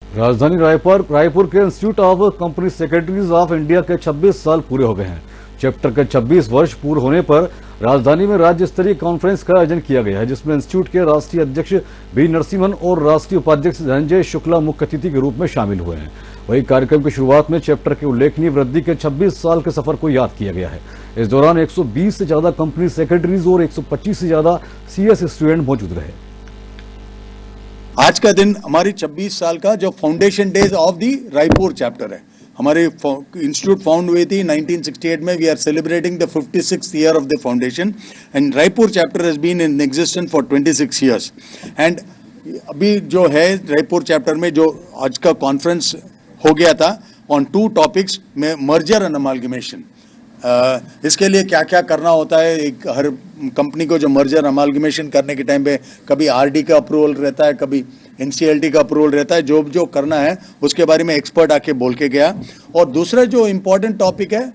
राजधानी रायपुर के institute of company secretaries of India के 26 साल पूरे हो गए हैं। चैप्टर के 26 वर्ष पूरे होने पर राजधानी में राज्य स्तरीय कॉन्फ्रेंस का आयोजन किया गया है, जिसमें इंस्टीट्यूट के राष्ट्रीय अध्यक्ष बी नरसिम्हन और राष्ट्रीय उपाध्यक्ष धनंजय शुक्ला मुख्य अतिथि के रूप में शामिल हुए हैं। वहीं कार्यक्रम की शुरुआत में चैप्टर की उल्लेखनीय वृद्धि के 26 साल के सफर को याद किया गया है। इस दौरान 120 से ज्यादा कंपनी सेक्रेटरीज और 125 से ज्यादा CS स्टूडेंट मौजूद रहे। आज का दिन हमारी 26 साल का जो foundation days of the Raipur chapter है। हमारे इंस्टीट्यूट फाउंड हुई थी 1968 में। We are celebrating the 56th year of the foundation and Raipur chapter has been in existence for 26 years. And अभी जो है रायपुर चैप्टर में जो आज का कॉन्फ्रेंस हो गया था ऑन 2 टॉपिक्स में, मर्जर एंड अमालगमेशन। इसके लिए क्या क्या करना होता है, एक हर कंपनी को जो मर्जर अमालगमेशन करने के टाइम पे कभी RD का अप्रूवल रहता है, कभी NCLT का अप्रूवल रहता है। जो जो करना है उसके बारे में एक्सपर्ट आके बोल के गया। और दूसरा जो इम्पोर्टेंट टॉपिक है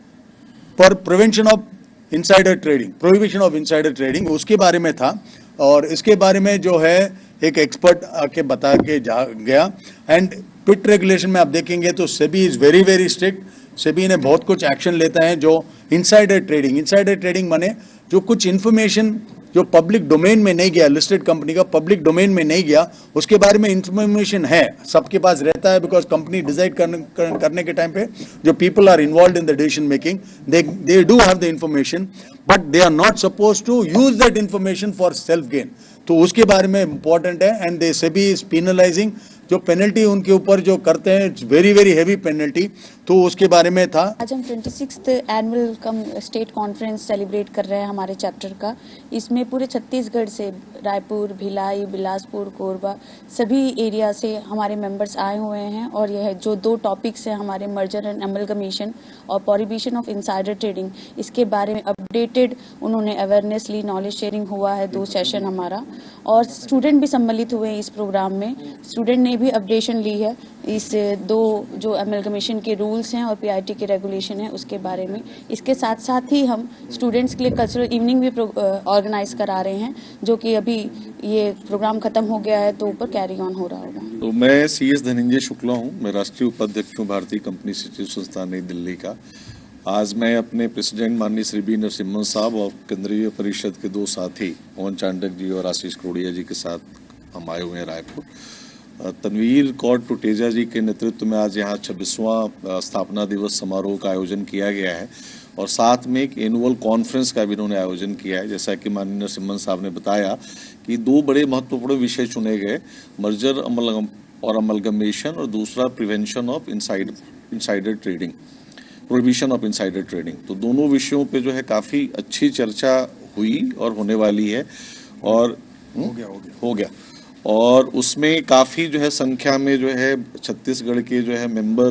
for prevention of insider trading, prohibition of insider trading, उसके बारे में था। और इसके बारे में जो है एक एक्सपर्ट आके बता के गया। एंड पिट रेगुलेशन में आप देखेंगे तो SEBI is very very strict. SEBI ने बहुत कुछ एक्शन लेता है जो इनसाइडर ट्रेडिंग माने जो कुछ इन्फॉर्मेशन जो पब्लिक डोमेन में नहीं गया, लिस्टेड कंपनी का पब्लिक डोमेन में नहीं गया, उसके बारे में इंफॉर्मेशन है, सबके पास रहता है। बिकॉज कंपनी डिसाइड करने के टाइम पे जो people are involve in the decision making, they do have the information, but they are not suppose to use that information for self gain. तो उसके बारे में इंपॉर्टेंट है। And they SEBI is penalizing, जो पेनल्टी उनके ऊपर जो करते हैं, it's very very heavy penalty. तो उसके बारे में था। आज हम 26th annual come state conference celebrate कर रहे हैं हमारे चैप्टर का। इसमें पूरे छत्तीसगढ़ से रायपुर, भिलाई, बिलासपुर, कोरबा सभी एरिया से हमारे मेंबर्स आए हुए हैं। और यह जो 2 टॉपिक्स हैं हमारे, मर्जर एंड अमलगमेशन और प्रोहिबिशन ऑफ इनसाइडर ट्रेडिंग, इसके बारे में अपडेटेड उन्होंने अवेयरनेस ली, नॉलेज शेयरिंग हुआ है 2 सेशन हमारा। और स्टूडेंट भी सम्मिलित हुए हैं इस प्रोग्राम में। स्टूडेंट ने भी अपडेशन ली है इस 2 जो अमलगमेशन के रूल्स हैं और PIT के रेगुलेशन है उसके बारे में। इसके साथ साथ ही हम स्टूडेंट्स के लिए कल्चरल इवनिंग भी ऑर्गेनाइज करा रहे हैं, जो कि अभी ये प्रोग्राम खत्म हो गया है तो ऊपर कैरी ऑन हो रहा होगा। तो मैं CS धनंजय शुक्ला हूँ, मैं राष्ट्रीय उपाध्यक्ष हूँ भारतीय कंपनी सचिव संस्थान नई दिल्ली का। आज मैं अपने प्रेसिडेंट माननीय श्री बी नरसिम्हन साहब और केंद्रीय परिषद के 2 साथी पवन चांडक जी और आशीष करोड़िया जी के साथ हम आए हुए हैं रायपुर। तनवीर कौर टुटेजा जी के नेतृत्व में आज यहाँ 26वां स्थापना दिवस समारोह का आयोजन किया गया है और साथ में एक एनुअल कॉन्फ्रेंस का भी इन्होंने आयोजन किया है। जैसा कि माननीय नरसिम्हन साहब ने बताया कि 2 बड़े महत्वपूर्ण विषय चुने गए, मर्जर और अमलगमेशन, और दूसरा prevention of insider trading, prohibition of insider trading. तो दोनों विषयों पे जो है काफ़ी अच्छी चर्चा हुई और होने वाली है। और हो गया और उसमें काफ़ी जो है संख्या में जो है छत्तीसगढ़ के जो है मेंबर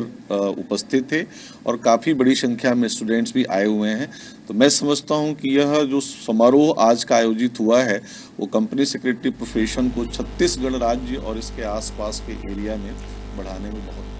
उपस्थित थे और काफ़ी बड़ी संख्या में स्टूडेंट्स भी आए हुए हैं। तो मैं समझता हूं कि यह जो समारोह आज का आयोजित हुआ है वो कंपनी सेक्रेटरी प्रोफेशन को छत्तीसगढ़ राज्य और इसके आसपास के एरिया में बढ़ाने में बहुत